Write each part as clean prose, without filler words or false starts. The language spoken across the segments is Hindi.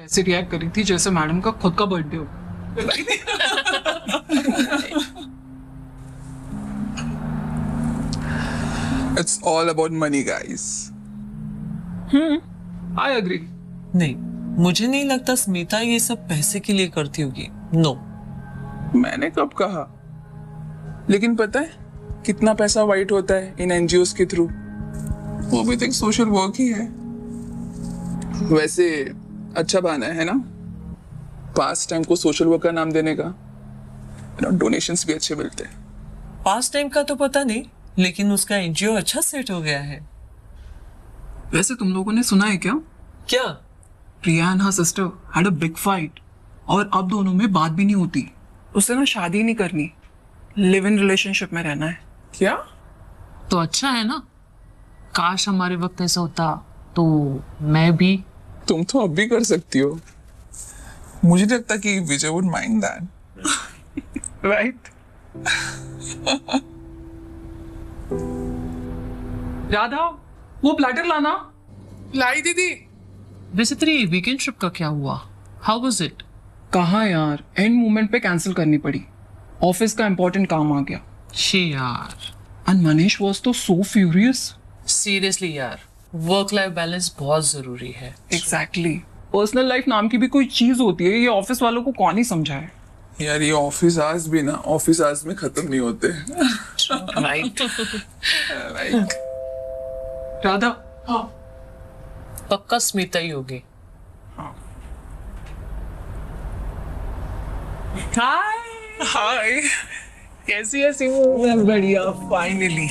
वैसे रिएक्ट करी थी जैसे मैडम का खुद का बर्थडे हो। It's all about money, guys. I agree. नहीं, मुझे नहीं लगता स्मिता ये सब पैसे के लिए करती होगी। नो। मैंने कब कहा? लेकिन पता है कितना पैसा वाइट होता है इन एनजीओस के थ्रू? वो भी तो एक सोशल वर्क ही है। वैसे अच्छा बहाना है ना पास टाइम को सोशल वर्क का नाम देने का। डोनेशंस भी अच्छे मिलते हैं। पास टाइम का तो पता नहीं, लेकिन उसका एनजीओ अच्छा सेट हो गया है। वैसे तुम लोगों ने सुना है क्या? क्या? Priya and her sister had a big fight और अब दोनों में बात भी नहीं होती। उससे ना शादी नहीं करनी, लिव इन रिलेशनशिप में रहना है। क्या? तो अच्छा है ना। काश हमारे वक्त ऐसा होता तो मैं भी। तुम तो अब भी कर सकती हो। मुझे लगता कि Vijay would mind that. Right. Radha वो प्लेटर लाना। लाई दीदी। वैसे तेरी वीकेंड ट्रिप का क्या हुआ? How was it? कहाँ यार, एंड मोमेंट पे कैंसिल करनी पड़ी। ऑफिस का इंपॉर्टेंट काम आ गया। शी यार, एंड मनीष वाज तो सो फ्यूरियस। सीरियसली यार, वर्क लाइफ बैलेंस बहुत जरूरी है। एग्जैक्टली। पर्सनल लाइफ नाम की भी कोई चीज होती है, ये ऑफिस वालों को कौन ही समझाए। यार ये ऑफिस आवर्स भी ना ऑफिस आवर्स में खत्म नहीं होते। राइट। राइट। राधा। हाँ। पक्का स्मिता ही होगी। हाय। हाय। कैसी है सिमू? बढ़िया, फाइनली।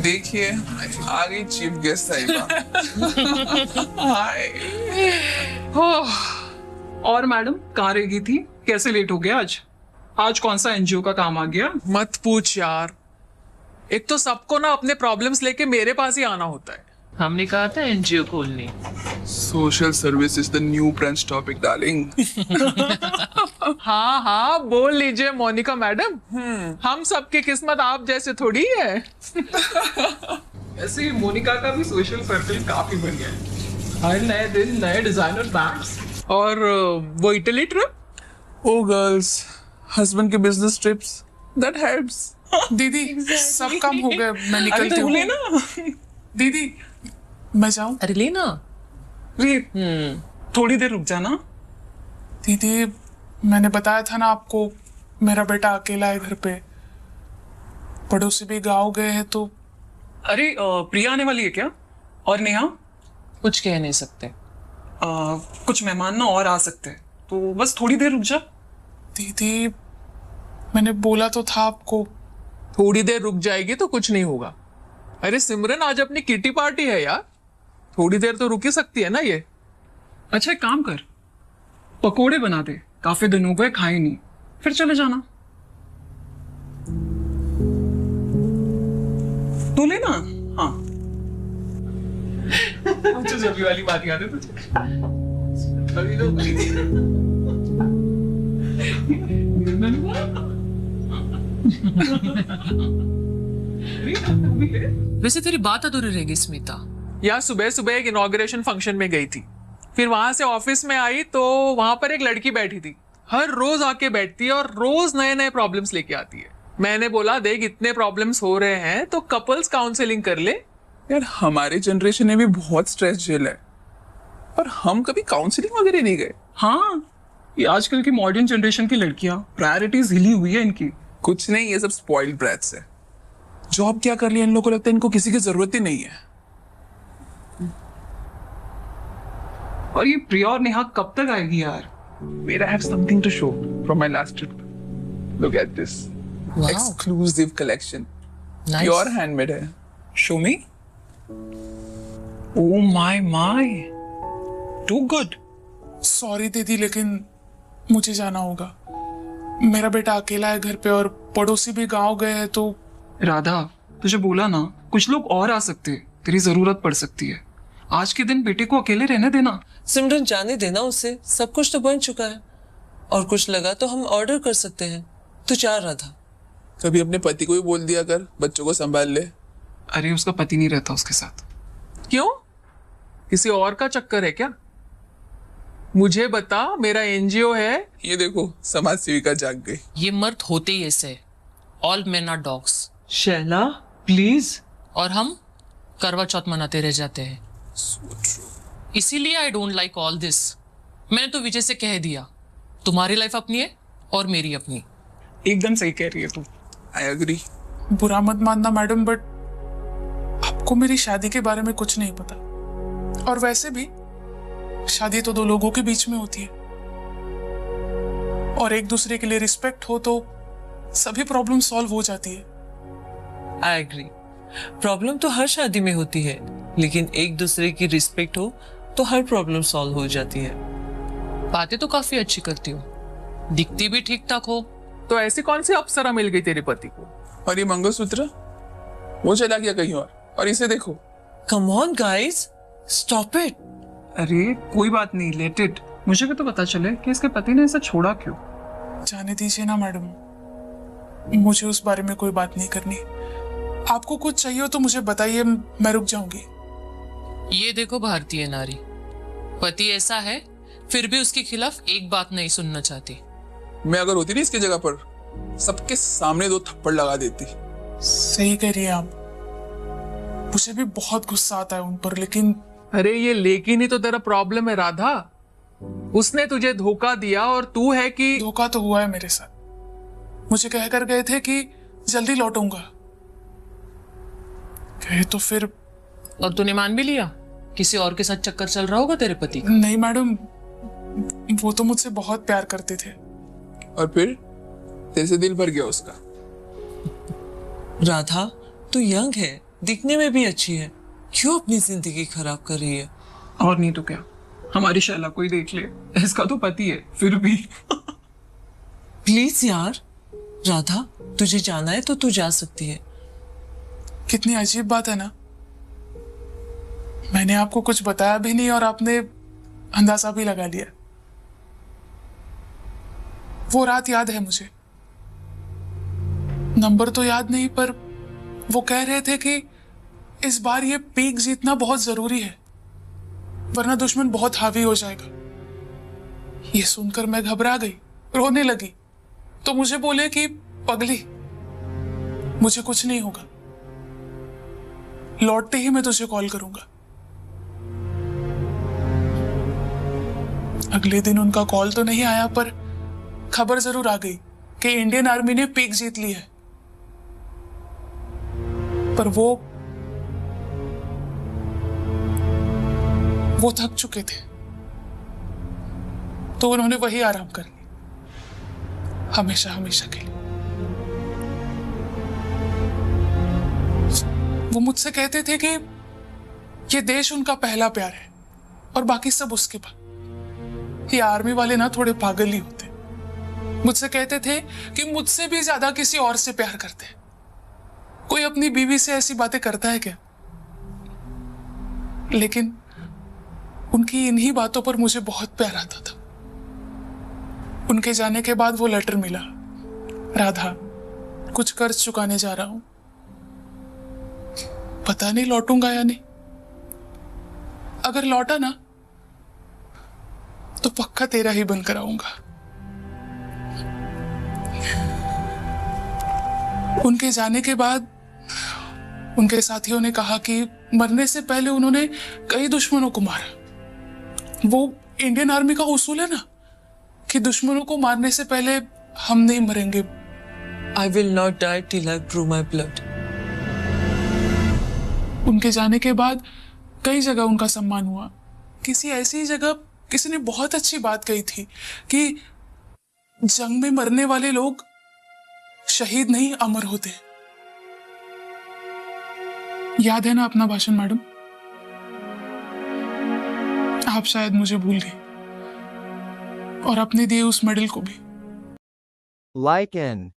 देखिए आ गई चीफ गेस्ट साहिबा। हाय। और मैडम कहाँ रह गई थी? कैसे लेट हो गया आज? आज कौन सा एनजीओ का काम आ गया? मत पूछ यार। एक तो सबको ना अपने प्रॉब्लम्स लेके मेरे पास ही आना होता है। हमने कहा था एनजीओ खोलनी। Social service is the new branch topic darling. हाँ हाँ बोल लीजिए मोनिका मैडम। हम सबकी किस्मत आप जैसे थोड़ी है। ऐसे मोनिका का भी सोशल सर्कल काफी बन गया है। हर नए दिन नए डिजाइनर बैग्स। और वो इटली ट्रिप? ओ गर्ल्स, हस्बैंड के बिजनेस ट्रिप्स दैट हेल्प्स। दीदी सब काम हो गए, मैं निकलती हूँ। ना दीदी मैं जाऊँ? अरे लेना। थोड़ी देर रुक जाना। दीदी मैंने बताया था ना आपको, मेरा बेटा अकेला है घर पे। पड़ोसी भी गाँव गए हैं तो। अरे प्रिया आने वाली है क्या? और नेहा? कुछ कह नहीं सकते। कुछ मेहमान ना और आ सकते हैं, तो बस थोड़ी देर रुक जा। दीदी मैंने बोला तो था आपको। थोड़ी देर रुक जाएगी तो कुछ नहीं होगा। अरे सिमरन आज अपनी किटी पार्टी है यार, थोड़ी देर तो रुक ही सकती है ना ये। अच्छा एक काम कर, पकोड़े बना दे, काफी दिन हो गए खाए नहीं, फिर चले जाना। तू लेना। हाँ। मुझे जब भी वाली बात याद है तुझे। अभी तो वैसे तेरी बात अधूरी रह गई स्मिता। यार सुबह सुबह एक इनॉग्रेशन फंक्शन में गई थी, फिर वहां से ऑफिस में आई तो वहां पर एक लड़की बैठी थी। हर रोज आके बैठती है और रोज नए नए प्रॉब्लम्स लेके आती है। मैंने बोला देख इतने प्रॉब्लम्स हो रहे हैं तो कपल्स काउंसलिंग कर ले। यार हमारे जनरेशन ने भी बहुत स्ट्रेस झेला है और हम कभी काउंसलिंग वगैरह नहीं गए। हाँ, ये आजकल की मॉडर्न जनरेशन की लड़कियां, प्रायोरिटीज हिली हुई है इनकी। कुछ नहीं, ये सब स्पॉइल्ड ब्रैट्स है। जॉब क्या कर लिया इन लोगों को, लगता है इनको किसी की जरूरत ही नहीं है। और ये प्रिया और नेहा कब तक आएगी यार? Wait, I have something to show from my last trip. Look at this. Wow. Exclusive collection. Nice. Pure handmade है। Show me. Oh my. Too good. Sorry दीदी लेकिन मुझे जाना होगा। मेरा बेटा अकेला है घर पे और पड़ोसी भी गाँव गए हैं तो। राधा तुझे बोला ना, कुछ लोग और आ सकते हैं, तेरी जरूरत पड़ सकती है। आज के दिन बेटे को अकेले रहने देना। सिमरन जाने देना उसे, सब कुछ तो बन चुका है। और कुछ लगा तो हम ऑर्डर कर सकते हैं। तू जा राधा। कभी अपने पति को भी बोल दिया कर बच्चों को संभाल ले। अरे उसका पति नहीं रहता उसके साथ। क्यों? किसी और का चक्कर है क्या? मुझे बता, मेरा एनजीओ है। ये देखो, समाज सेविका जाग गई। ये मर्द होते ही ऐसे, all men are dogs. Shaila please. और हम करवा चौथ मनाते रह जाते हैं। इसीलिए I don't like all this. मैंने तो विजय से कह दिया, तुम्हारी लाइफ अपनी है और मेरी अपनी। एकदम सही कह रही है तू। I agree. बुरा मत मानना मैडम, बट आपको मेरी शादी के बारे में कुछ नहीं पता। और वैसे भी शादी तो दो लोगों के बीच में होती है, और एक दूसरे के लिए रिस्पेक्ट हो तो सभी प्रॉब्लम सॉल्व हो जाती है। आई एग्री, प्रॉब्लम तो हर शादी में होती है, लेकिन एक दूसरे की रिस्पेक्ट हो तो हर प्रॉब्लम सॉल्व हो जाती है। बातें तो काफी अच्छी करती हो, दिखती भी ठीक ठाक हो। तो ऐसी कौन सी अप्सरा मिल गई तेरे पति को? और ये मंगलसूत्र, वो चला गया कहीं और इसे देखो। Come on guys, stop it. अरे कोई बात नहीं, लेट इट। मुझे भी तो पता चले कि इसके पति ने इसे छोड़ा क्यों। जाने दीजिए ना मैडम, मुझे उस बारे में कोई बात नहीं करनी। आपको कुछ चाहिए हो तो मुझे बताइए, मैं रुक जाऊंगी। ये देखो भारतीय नारी, पति ऐसा है फिर भी उसके खिलाफ एक बात नहीं सुनना चाहती। मैं अगर होती ना इसकी जगह पर, सबके सामने 2 थप्पड़ लगा देती। सही कह रही है आप, मुझे भी बहुत गुस्सा आता है उन पर, लेकिन अरे ये लेकिन ही तो तेरा प्रॉब्लम है राधा। उसने तुझे धोखा दिया और तू है कि धोखा तो हुआ है मेरे साथ। मुझे कहकर गए थे कि जल्दी लौटूंगा, कहे तो फिर। और तूने मान भी लिया? किसी और के साथ चक्कर चल रहा होगा तेरे पति का। नहीं मैडम, वो तो मुझसे बहुत प्यार करते थे। और फिर तेरे से दिल भर गया उसका। राधा, तू यंग है, दिखने में भी अच्छी है, क्यों अपनी जिंदगी खराब कर रही है? और नहीं तो क्या, हमारी शैला कोई देख ले, इसका तो पति है फिर भी। प्लीज यार राधा, तुझे जाना है तो तू जा सकती है। कितनी अजीब बात है ना, मैंने आपको कुछ बताया भी नहीं और आपने अंदाजा भी लगा लिया। वो रात याद है मुझे, नंबर तो याद नहीं, पर वो कह रहे थे कि इस बार ये पीक जीतना बहुत जरूरी है, वरना दुश्मन बहुत हावी हो जाएगा। ये सुनकर मैं घबरा गई, रोने लगी। तो मुझे बोले कि पगली, मुझे कुछ नहीं होगा, लौटते ही मैं तुझे कॉल करूंगा। अगले दिन उनका कॉल तो नहीं आया, पर खबर जरूर आ गई कि इंडियन आर्मी ने पीक जीत ली है। पर वो थक चुके थे, तो उन्होंने वही आराम कर लिया, हमेशा हमेशा के लिए। वो मुझसे कहते थे कि ये देश उनका पहला प्यार है और बाकी सब उसके बाद। ये आर्मी वाले ना थोड़े पागल ही होते। मुझसे कहते थे कि मुझसे भी ज्यादा किसी और से प्यार करते हैं। कोई अपनी बीवी से ऐसी बातें करता है क्या? लेकिन उनकी इन्हीं बातों पर मुझे बहुत प्यार आता था। उनके जाने के बाद वो लेटर मिला, राधा कुछ कर्ज चुकाने जा रहा हूं, पता नहीं लौटूंगा या नहीं। अगर लौटा ना तो पक्का तेरा ही बनकर आऊंगा। उनके जाने के बाद उनके साथियों ने कहा कि मरने से पहले उन्होंने कई दुश्मनों को मारा। वो इंडियन आर्मी का उसूल है ना कि दुश्मनों को मारने से पहले हम नहीं मरेंगे। I will not die till I prove my blood. उनके जाने के बाद कई जगह उनका सम्मान हुआ। किसी ऐसी जगह किसी ने बहुत अच्छी बात कही थी कि जंग में मरने वाले लोग शहीद नहीं अमर होते। याद है ना अपना भाषण मैडम? आप शायद मुझे भूल गए और अपने दिए उस मेडल को भी। Like and